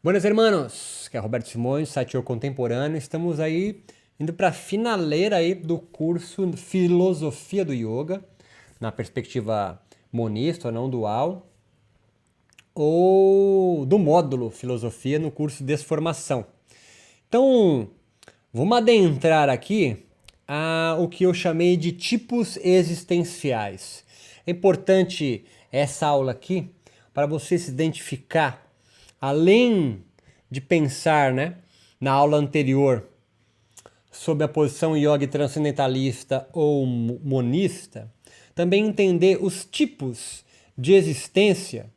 Buenos hermanos, que é Roberto Simões, site Eu Contemporâneo. Estamos aí indo para a finaleira aí do curso Filosofia do Yoga, na perspectiva monista, não dual, ou do módulo Filosofia no curso Desformação. Então, vamos adentrar aqui o que eu chamei de tipos existenciais. É importante essa aula aqui para você se identificar, além de pensar, né, na aula anterior sobre a posição yoga transcendentalista ou monista, também entender os tipos de existência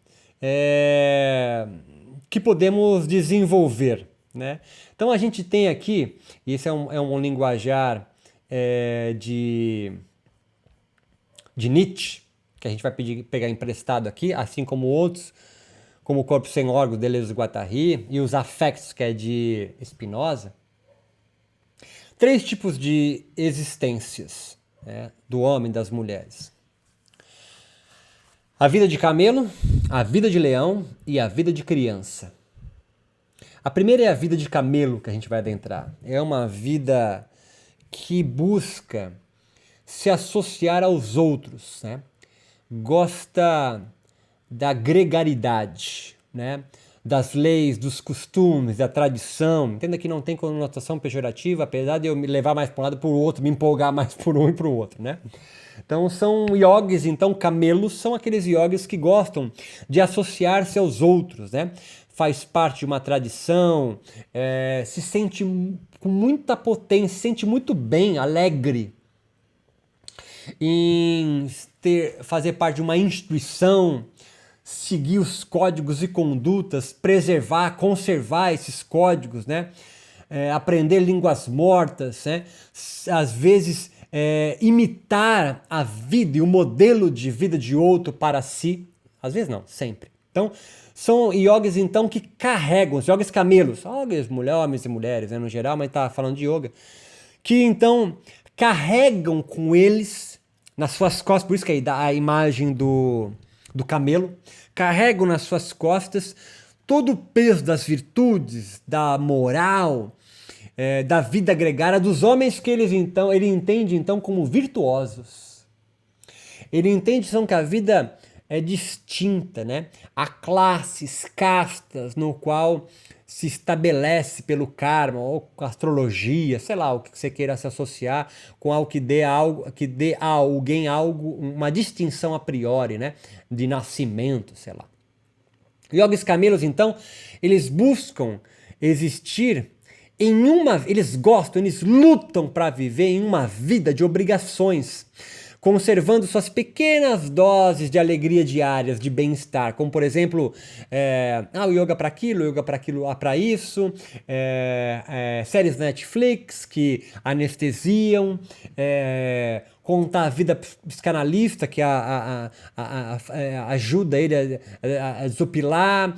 que podemos desenvolver, né? Então a gente tem aqui, e esse é um linguajar de Nietzsche, que a gente vai pegar emprestado aqui, assim como outros, como o Corpo Sem Órgãos, de Deleuze e Guattari, e os afectos, que é de Spinoza. Três tipos de existências, né, do homem e das mulheres: a vida de camelo, a vida de leão e a vida de criança. A primeira é a vida de camelo, que a gente vai adentrar. É uma vida que busca se associar aos outros, né? Gosta da gregaridade, né? Das leis, dos costumes, da tradição. Entenda que não tem conotação pejorativa, apesar de eu me levar mais para um lado e para o outro, me empolgar mais por um e para o outro, né? Então são yogis, então camelos são aqueles yogis que gostam de associar-se aos outros, né? Faz parte de uma tradição, se sente com muita potência, se sente muito bem, alegre em fazer parte de uma instituição, seguir os códigos e condutas, preservar, conservar esses códigos, né? Aprender línguas mortas, né? Às vezes imitar a vida e o modelo de vida de outro para si. Às vezes não, sempre. Então, são yogis então que carregam, os yogis camelos, yogis homens e mulheres, né, no geral, mas tá falando de yoga, que então carregam com eles nas suas costas, por isso que aí dá a imagem do camelo, carregam nas suas costas todo o peso das virtudes, da moral, da vida gregária dos homens que ele entende então como virtuosos. Ele entende então que a vida é distinta, né? Há classes, castas, no qual se estabelece pelo karma ou com a astrologia, sei lá, o que você queira se associar com algo que dê a alguém algo, uma distinção a priori, né? De nascimento, sei lá. Yogis camelos, então, eles buscam existir eles gostam, eles lutam para viver em uma vida de obrigações, conservando suas pequenas doses de alegria diárias, de bem-estar, como por exemplo, o yoga para aquilo, o yoga para aquilo, para isso, séries Netflix que anestesiam, contar a vida psicanalista que ajuda ele a desopilar,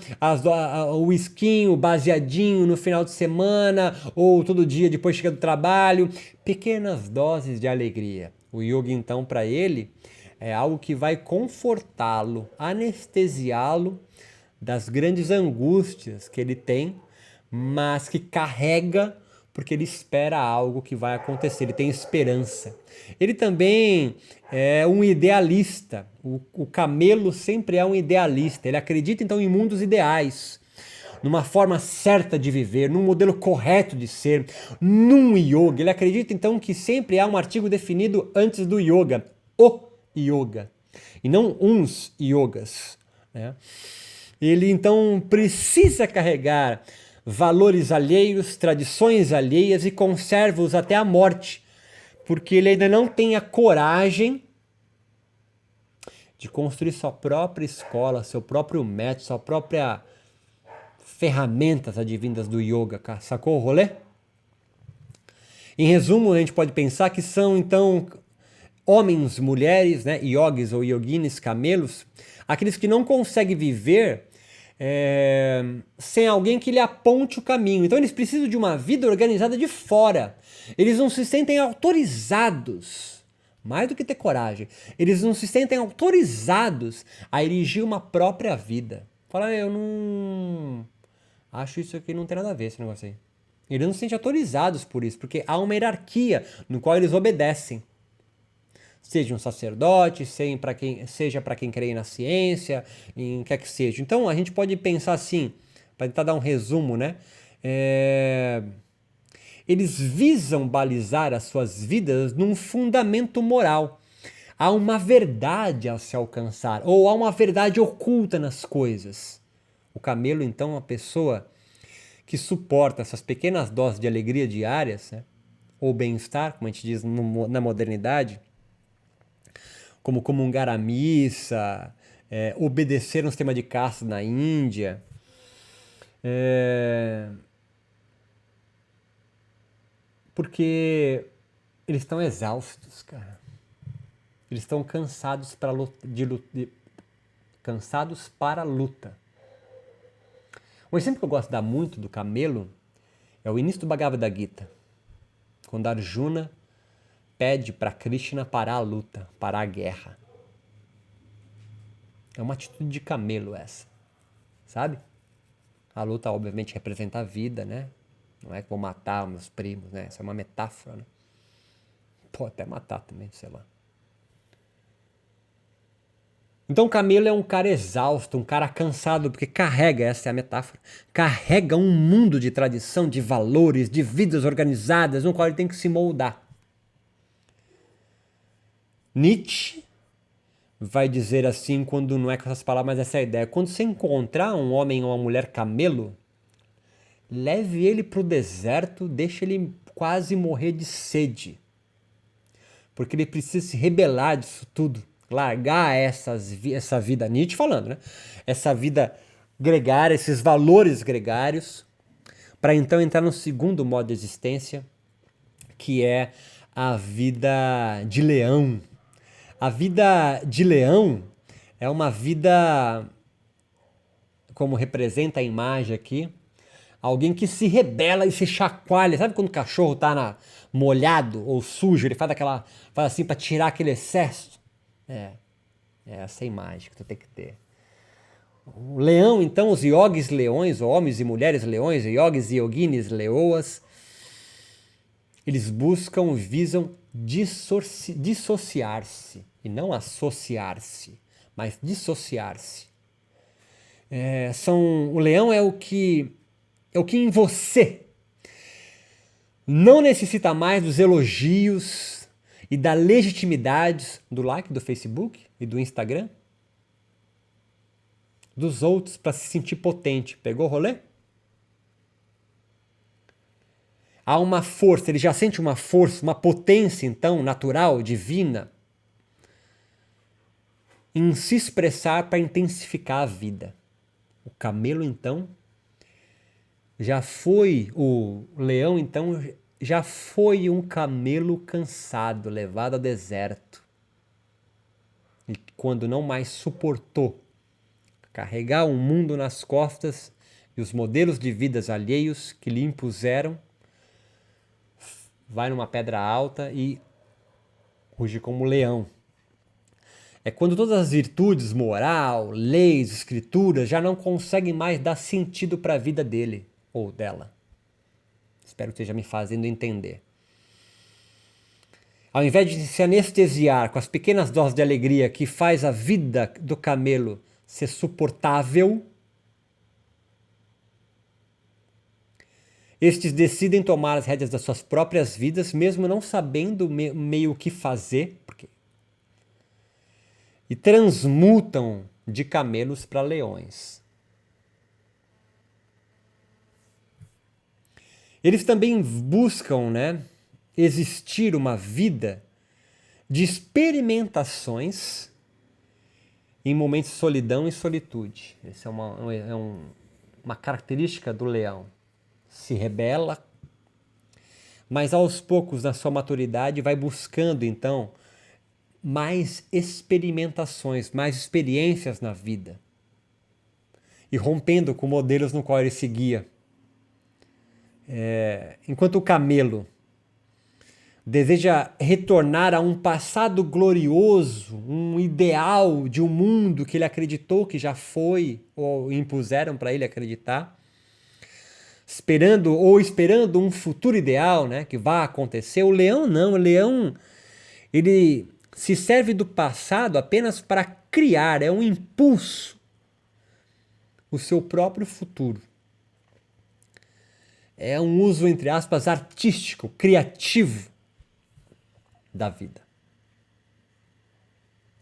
o whiskinho, o baseadinho no final de semana ou todo dia depois chega do trabalho, pequenas doses de alegria. O yoga, então, para ele, é algo que vai confortá-lo, anestesiá-lo das grandes angústias que ele tem, mas que carrega porque ele espera algo que vai acontecer, ele tem esperança. Ele também é um idealista. O camelo sempre é um idealista. Ele acredita, então, em mundos ideais, numa forma certa de viver, num modelo correto de ser, num yoga. Ele acredita então que sempre há um artigo definido antes do yoga, o yoga, e não uns yogas, né? Ele então precisa carregar valores alheios, tradições alheias e conserva-os até a morte, porque ele ainda não tem a coragem de construir sua própria escola, seu próprio método, sua própria ferramentas advindas do yoga, sacou o rolê? Em resumo, a gente pode pensar que são, então, homens, mulheres, né, yogis ou yoginis, camelos, aqueles que não conseguem viver sem alguém que lhe aponte o caminho. Então eles precisam de uma vida organizada de fora. Eles não se sentem autorizados, mais do que ter coragem, eles não se sentem autorizados a erigir uma própria vida. Fala, eu não... Acho isso aqui não tem nada a ver, esse negócio aí. Eles não se sentem autorizados por isso, porque há uma hierarquia no qual eles obedecem. Seja um sacerdote, seja para quem crê na ciência, em quer que seja. Então a gente pode pensar assim, para tentar dar um resumo, né? Eles visam balizar as suas vidas num fundamento moral. Há uma verdade a se alcançar, ou há uma verdade oculta nas coisas. O camelo, então, é uma pessoa que suporta essas pequenas doses de alegria diárias, né? Ou bem-estar, como a gente diz na modernidade, como comungar a missa, obedecer um sistema de caste na Índia. Porque eles estão exaustos, cara. Eles estão cansados cansados para a luta. Um exemplo que eu gosto de dar muito do camelo é o início do Bhagavad Gita, quando Arjuna pede para Krishna parar a luta, parar a guerra. É uma atitude de camelo essa, sabe? A luta obviamente representa a vida, né? Não é que vou matar meus primos, né? Essa é uma metáfora, né? Pode até matar também, sei lá. Então o camelo é um cara exausto, um cara cansado, porque carrega, essa é a metáfora, carrega um mundo de tradição, de valores, de vidas organizadas, no qual ele tem que se moldar. Nietzsche vai dizer assim, quando não é com essas palavras, mas essa é a ideia. Quando você encontrar um homem ou uma mulher camelo, leve ele para o deserto, deixe ele quase morrer de sede. Porque ele precisa se rebelar disso tudo. Largar essa vida, Nietzsche falando, né? Essa vida gregária, esses valores gregários, para então entrar no segundo modo de existência, que é a vida de leão. A vida de leão é uma vida, como representa a imagem aqui, alguém que se rebela e se chacoalha. Sabe quando o cachorro tá molhado ou sujo, ele faz assim para tirar aquele excesso? É essa imagem que tu tem que ter. O leão, então, os yogis leões, homens e mulheres leões, yogis e yoginis leoas, eles buscam, visam dissociar-se, e não associar-se, mas dissociar-se. O leão é o que em você não necessita mais dos elogios e da legitimidade do like do Facebook e do Instagram, dos outros para se sentir potente. Pegou o rolê? Há uma força, ele já sente uma força, uma potência então natural, divina, em se expressar para intensificar a vida. O camelo então o leão então já foi um camelo cansado, levado ao deserto. E quando não mais suportou carregar o mundo nas costas e os modelos de vidas alheios que lhe impuseram, vai numa pedra alta e ruge como leão. É quando todas as virtudes, moral, leis, escrituras, já não conseguem mais dar sentido para a vida dele ou dela. Espero que esteja me fazendo entender. Ao invés de se anestesiar com as pequenas doses de alegria que faz a vida do camelo ser suportável, estes decidem tomar as rédeas das suas próprias vidas, mesmo não sabendo meio o que fazer, e transmutam de camelos para leões. Eles também buscam, existir uma vida de experimentações em momentos de solidão e solitude. Essa é uma característica do leão. Se rebela, mas aos poucos, na sua maturidade, vai buscando, então, mais experimentações, mais experiências na vida. E rompendo com modelos no qual ele seguia. Enquanto o camelo deseja retornar a um passado glorioso, um ideal de um mundo que ele acreditou que já foi, ou impuseram para ele acreditar, esperando um futuro ideal, né, que vai acontecer. O leão não, o leão ele se serve do passado apenas para criar, é um impulso, o seu próprio futuro. É um uso, entre aspas, artístico, criativo da vida.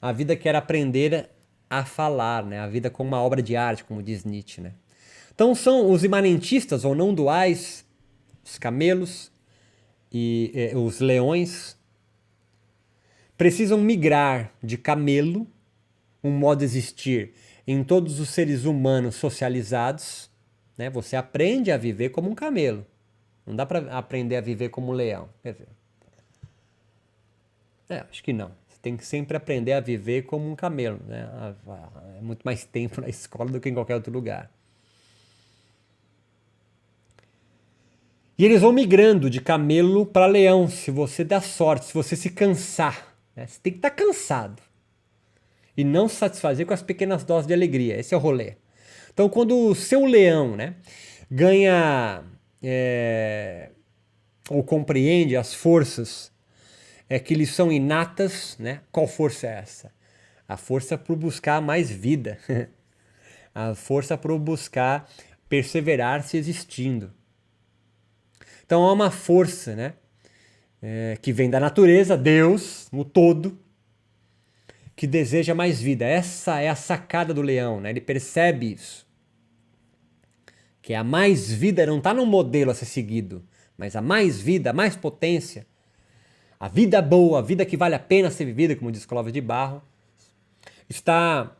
A vida quer aprender a falar, né? A vida como uma obra de arte, como diz Nietzsche, né? Então são os imanentistas ou não duais, os camelos e os leões, precisam migrar de camelo, um modo de existir em todos os seres humanos socializados, né? Você aprende a viver como um camelo. Não dá para aprender a viver como um leão. Quer dizer, acho que não. Você tem que sempre aprender a viver como um camelo, né? É muito mais tempo na escola do que em qualquer outro lugar. E eles vão migrando de camelo para leão, se você der sorte, se você se cansar. Né? Você tem que estar cansado. E não se satisfazer com as pequenas doses de alegria. Esse é o rolê. Então, quando o seu leão, né, ganha ou compreende as forças que lhe são inatas, né? Qual força é essa? A força para buscar mais vida. A força para buscar perseverar se existindo. Então há uma força, né, que vem da natureza, Deus, no todo, que deseja mais vida. Essa é a sacada do leão, né? Ele percebe isso. Que a mais vida não está no modelo a ser seguido, mas a mais vida, a mais potência, a vida boa, a vida que vale a pena ser vivida, como diz Clóvis de Barro, está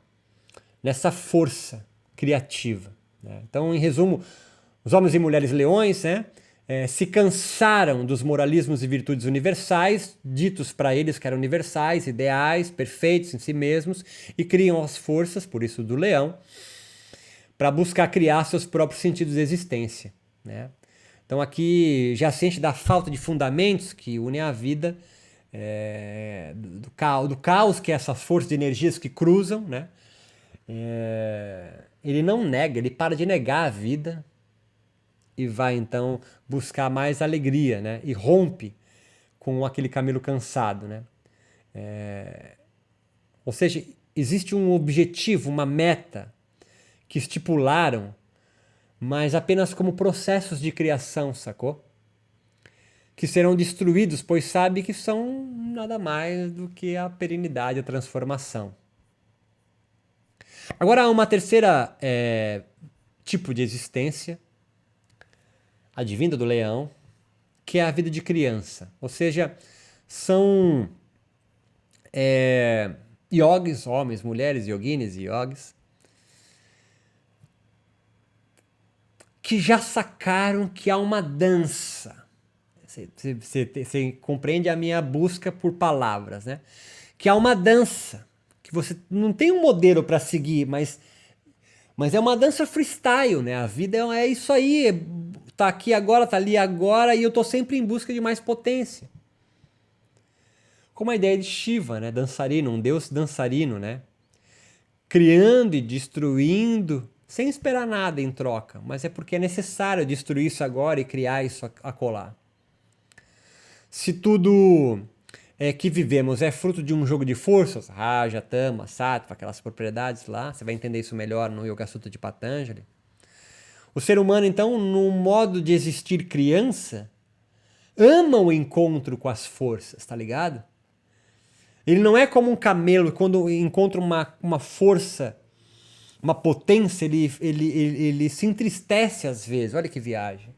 nessa força criativa. Né? Então, em resumo, os homens e mulheres leões, né, se cansaram dos moralismos e virtudes universais, ditos para eles que eram universais, ideais, perfeitos em si mesmos, e criam as forças, por isso do leão, para buscar criar seus próprios sentidos de existência. Né? Então aqui já sente da falta de fundamentos que unem a vida, do caos que é essas forças de energias que cruzam, né? Ele não nega, ele para de negar a vida e vai então buscar mais alegria, né? E rompe com aquele camelo cansado, né? Ou seja, existe um objetivo, uma meta que estipularam, mas apenas como processos de criação, sacou? Que serão destruídos, pois sabe que são nada mais do que a perenidade, a transformação. Agora há uma terceira tipo de existência, advinda do leão, que é a vida de criança. Ou seja, são yogis, homens, mulheres, yoginis e yogis, que já sacaram que há uma dança. Você compreende a minha busca por palavras, né? Que há uma dança, que você não tem um modelo para seguir, mas é uma dança freestyle, né? A vida é isso aí, tá aqui agora, tá ali agora, e eu tô sempre em busca de mais potência. Como a ideia de Shiva, né? Dançarino, um deus dançarino, né? Criando e destruindo, sem esperar nada em troca, mas é porque é necessário destruir isso agora e criar isso acolá. Se tudo que vivemos é fruto de um jogo de forças, Raja, Tama, Sattva, aquelas propriedades lá, você vai entender isso melhor no Yoga Sutra de Patanjali. O ser humano, então, no modo de existir criança, ama o encontro com as forças, tá ligado? Ele não é como um camelo, quando encontra uma força, uma potência, ele se entristece às vezes. Olha que viagem.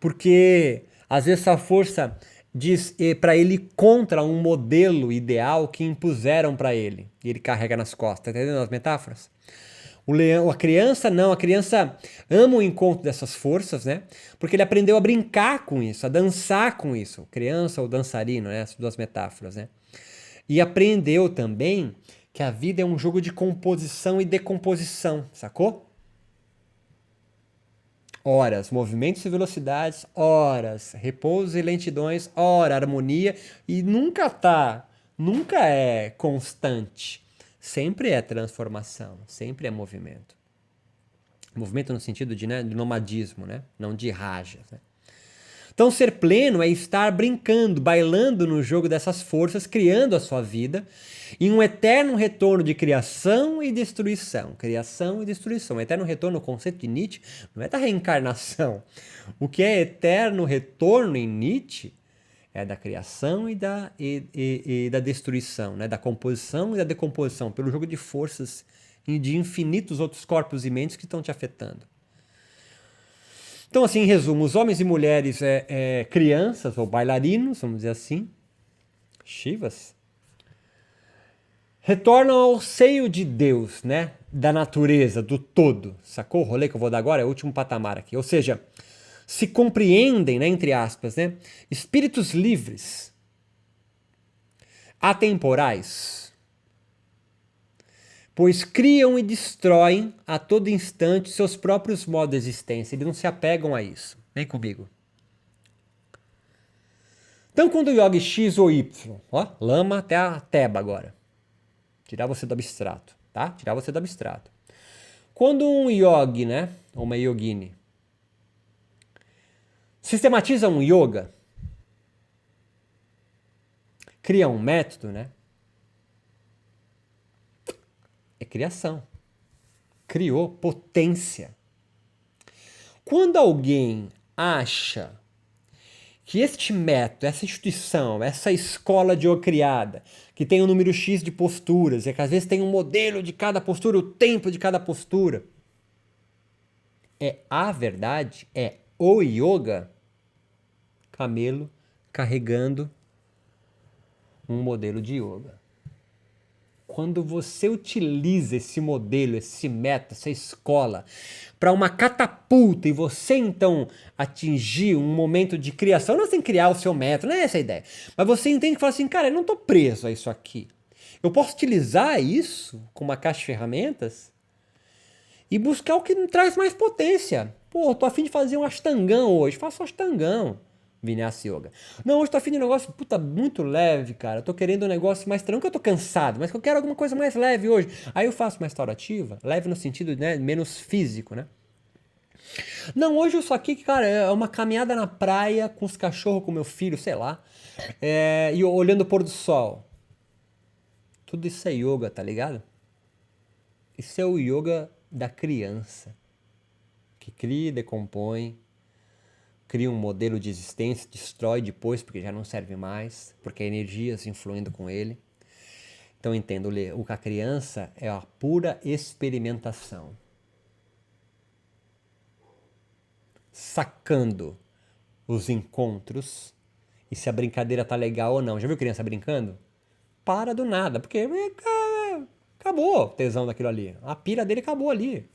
Porque às vezes essa força diz para ele contra um modelo ideal que impuseram para ele. E ele carrega nas costas. Tá entendendo as metáforas? O leão, a criança não, a criança ama o encontro dessas forças, né? Porque ele aprendeu a brincar com isso, a dançar com isso. Criança ou dançarino, né? Essas duas metáforas, né? E aprendeu também que a vida é um jogo de composição e decomposição, sacou? Horas, movimentos e velocidades, horas, repouso e lentidões, hora, harmonia, e nunca é constante. Sempre é transformação, sempre é movimento. Movimento no sentido de, né, de nomadismo, né? Não de rajas, né? Então, ser pleno é estar brincando, bailando no jogo dessas forças, criando a sua vida em um eterno retorno de criação e destruição. Criação e destruição. O eterno retorno, o conceito de Nietzsche, não é da reencarnação. O que é eterno retorno em Nietzsche é da criação e da destruição, né? Da composição e da decomposição, pelo jogo de forças e de infinitos outros corpos e mentes que estão te afetando. Então, assim, em resumo, os homens e mulheres crianças ou bailarinos, vamos dizer assim, Shivas, retornam ao seio de Deus, né? Da natureza, do todo. Sacou? O rolê que eu vou dar agora é o último patamar aqui. Ou seja, se compreendem, né, entre aspas, né? Espíritos livres, atemporais, pois criam e destroem a todo instante seus próprios modos de existência. Eles não se apegam a isso. Vem comigo. Então, quando o yogi X ou Y, ó, lama até a teba agora. Tirar você do abstrato, tá? Tirar você do abstrato. Quando um yogi, né, ou uma yogini, sistematiza um yoga, cria um método, né? É criação. Criou potência. Quando alguém acha que este método, essa instituição, essa escola de yoga criada, que tem um número X de posturas, e que às vezes tem um modelo de cada postura, o tempo de cada postura, é a verdade, é o yoga, camelo carregando um modelo de yoga. Quando você utiliza esse modelo, esse método, essa escola para uma catapulta e você então atingir um momento de criação, não sem criar o seu método, não é essa a ideia. Mas você entende que fala assim, cara, eu não estou preso a isso aqui. Eu posso utilizar isso com uma caixa de ferramentas e buscar o que me traz mais potência. Pô, tô a fim de fazer um ashtangão hoje, faço um ashtangão. Vinyasa Yoga. Não, hoje tô afim de um negócio, puta, muito leve, cara. Eu tô querendo um negócio mais tranquilo, eu tô cansado, mas que eu quero alguma coisa mais leve hoje. Aí eu faço uma restaurativa, leve no sentido, né, menos físico, né? Não, hoje isso aqui, cara, é uma caminhada na praia com os cachorros, com meu filho, sei lá, e olhando o pôr do sol. Tudo isso é yoga, tá ligado? Isso é o yoga da criança, que cria e decompõe, cria um modelo de existência, destrói depois porque já não serve mais, porque a energia se influindo com ele. Então entendo, o que a criança é a pura experimentação. Sacando os encontros e se a brincadeira tá legal ou não. Já viu criança brincando? Para do nada, porque acabou o tesão daquilo ali. A pira dele acabou ali.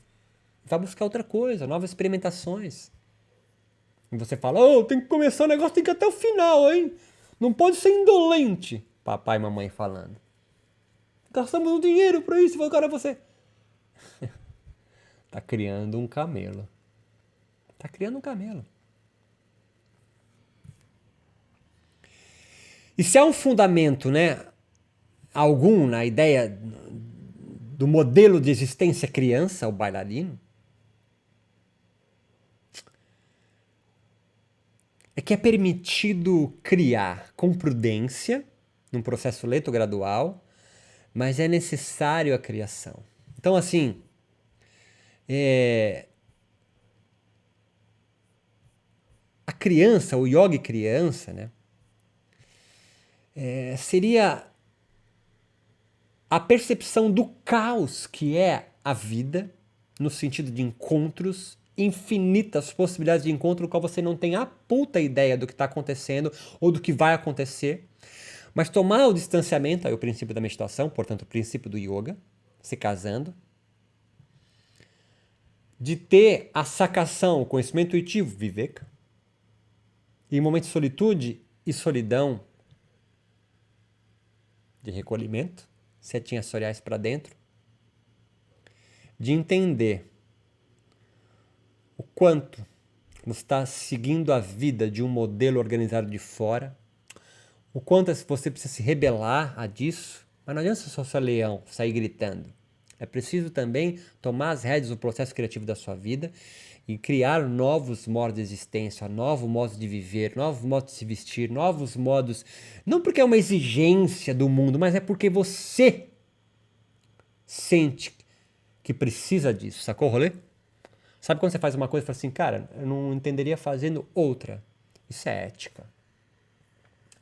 Vai buscar outra coisa, novas experimentações. E você fala, tem que começar o negócio, tem que ir até o final, hein? Não pode ser indolente. Papai e mamãe falando. Gastamos um dinheiro pra isso, agora você... Tá criando um camelo. Tá criando um camelo. E se há um fundamento, né, algum na ideia do modelo de existência criança, o bailarino, é que é permitido criar com prudência, num processo lento gradual, mas é necessário a criação. Então, assim, a criança, o yogi criança, né, seria a percepção do caos que é a vida, no sentido de encontros, infinitas possibilidades de encontro, no qual você não tem a puta ideia do que está acontecendo ou do que vai acontecer, mas tomar o distanciamento, aí o princípio da meditação, portanto o princípio do yoga, se casando, de ter a sacação, o conhecimento intuitivo, viveka, e em momentos de solitude e solidão, de recolhimento, setinhas sensoriais para dentro, de entender o quanto você está seguindo a vida de um modelo organizado de fora, o quanto você precisa se rebelar a disso, mas não adianta só ser leão, sair gritando. É preciso também tomar as rédeas do processo criativo da sua vida e criar novos modos de existência, novos modos de viver, novos modos de se vestir, novos modos. Não porque é uma exigência do mundo, mas é porque você sente que precisa disso. Sacou o rolê? Sabe quando você faz uma coisa e fala assim, cara, eu não entenderia fazendo outra. Isso é ética.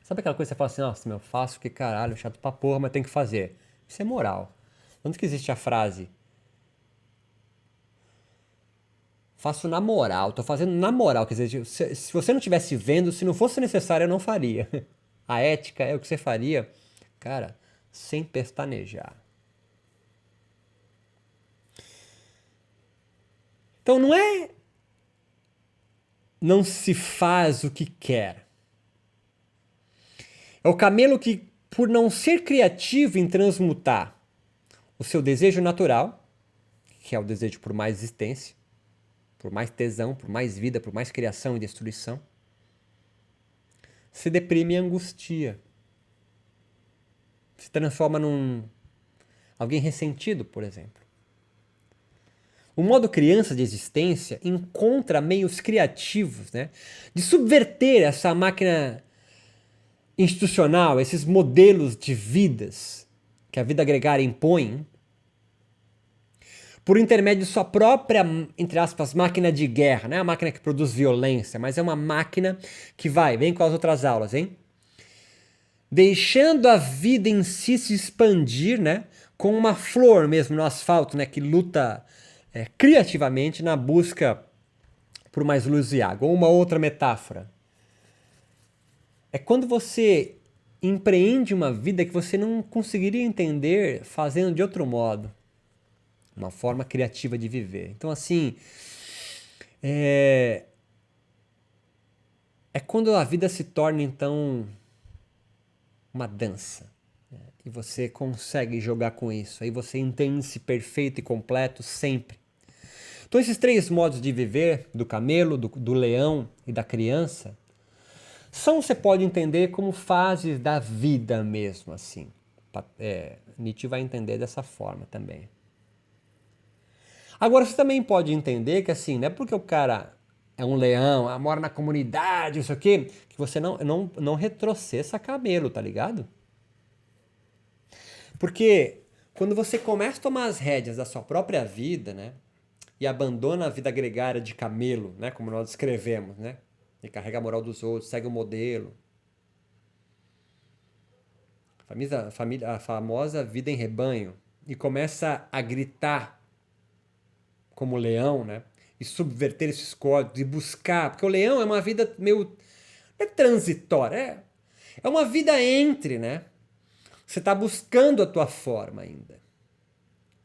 Sabe aquela coisa que você fala assim, nossa, meu, faço que caralho, chato pra porra, mas tem que fazer. Isso é moral. Onde que existe a frase? Faço na moral, tô fazendo na moral. Quer dizer, se você não estivesse vendo, se não fosse necessário, eu não faria. A ética é o que você faria, cara, sem pestanejar. Então não é não se faz o que quer. É o camelo que, por não ser criativo em transmutar o seu desejo natural, que é o desejo por mais existência, por mais tesão, por mais vida, por mais criação e destruição, se deprime e angustia. Se transforma num alguém ressentido, por exemplo. O modo criança de existência encontra meios criativos, né, de subverter essa máquina institucional, esses modelos de vidas que a vida gregária impõe, por intermédio de sua própria, entre aspas, máquina de guerra. Não é a máquina que produz violência, mas é uma máquina que vem com as outras aulas, hein? Deixando a vida em si se expandir, né? Com uma flor mesmo no asfalto, né? Que luta criativamente na busca por mais luz e água. Ou uma outra metáfora. É quando você empreende uma vida que você não conseguiria entender fazendo de outro modo. Uma forma criativa de viver. Então, assim, é quando a vida se torna, então, uma dança. Né? E você consegue jogar com isso. Aí você entende-se perfeito e completo sempre. Então, esses três modos de viver, do camelo, do leão e da criança, você pode entender como fases da vida mesmo, assim. Nietzsche vai entender dessa forma também. Agora, você também pode entender que, assim, não é porque o cara é um leão, mora na comunidade, isso aqui, que você não retrocessa camelo, tá ligado? Porque quando você começa a tomar as rédeas da sua própria vida, né, e abandona a vida gregária de camelo, né, como nós escrevemos, né, e carrega a moral dos outros, segue o modelo, a famosa vida em rebanho, e começa a gritar como leão, né? E subverter esses códigos e buscar, porque o leão é uma vida meio não é transitória, é uma vida entre, né? Você está buscando a tua forma ainda.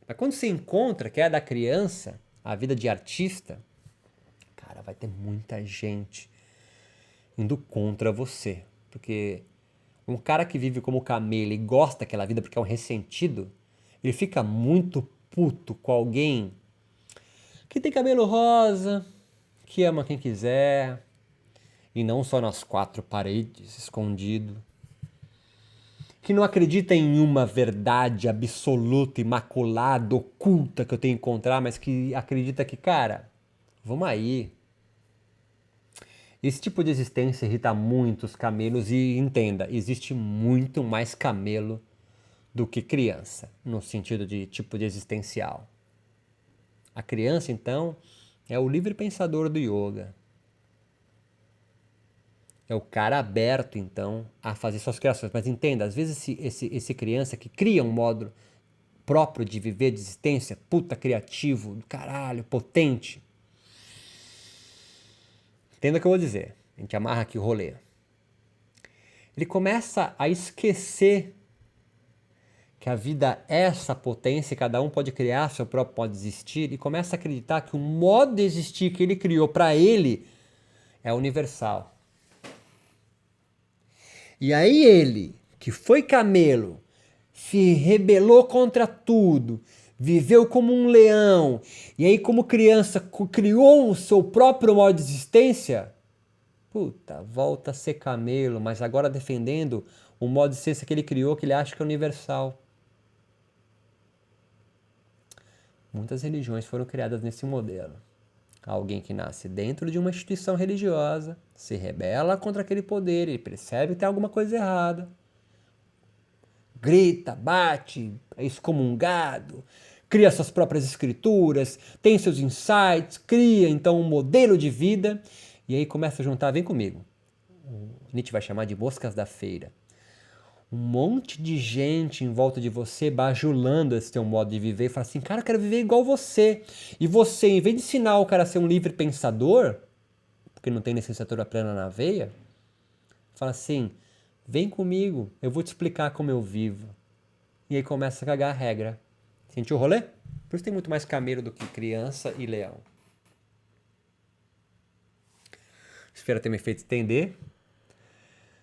Mas quando você encontra, que é a da criança, a vida de artista, cara, vai ter muita gente indo contra você, porque um cara que vive como camelo e gosta daquela vida porque é um ressentido, ele fica muito puto com alguém que tem cabelo rosa, que ama quem quiser, e não só nas quatro paredes, escondido. Que não acredita em uma verdade absoluta, imaculada, oculta que eu tenho que encontrar, mas que acredita que, cara, vamos aí. Esse tipo de existência irrita muito os camelos e entenda, existe muito mais camelo do que criança, no sentido de tipo de existencial. A criança, então, é o livre pensador do yoga. É o cara aberto, então, a fazer suas criações. Mas entenda, às vezes esse criança que cria um modo próprio de viver, de existência, puta criativo, do caralho, potente. Entenda o que eu vou dizer. A gente amarra aqui o rolê. Ele começa a esquecer que a vida é essa potência, cada um pode criar seu próprio modo de existir, e começa a acreditar que o modo de existir que ele criou para ele é universal. E aí ele, que foi camelo, se rebelou contra tudo, viveu como um leão, e aí como criança criou o seu próprio modo de existência, puta, volta a ser camelo, mas agora defendendo o modo de existência que ele criou, que ele acha que é universal. Muitas religiões foram criadas nesse modelo. Alguém que nasce dentro de uma instituição religiosa, se rebela contra aquele poder, ele percebe que tem alguma coisa errada, grita, bate, é excomungado, cria suas próprias escrituras, tem seus insights, cria então um modelo de vida e aí começa a juntar, vem comigo, Nietzsche vai chamar de moscas da feira. Um monte de gente em volta de você bajulando esse teu modo de viver e fala assim, cara, eu quero viver igual você. E você, em vez de ensinar o cara a ser um livre pensador, porque não tem licenciatura plena na veia, fala assim, vem comigo, eu vou te explicar como eu vivo. E aí começa a cagar a regra. Sentiu o rolê? Por isso tem muito mais camelo do que criança e leão. Espero ter me feito entender.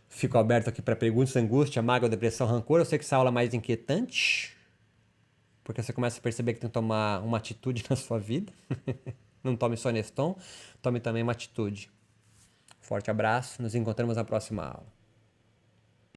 Fico aberto aqui para perguntas, angústia, mágoa, depressão, rancor. Eu sei que essa aula é mais inquietante, porque você começa a perceber que tem que tomar uma atitude na sua vida. Não tome só Neston, tome também uma atitude. Forte abraço, nos encontramos na próxima aula.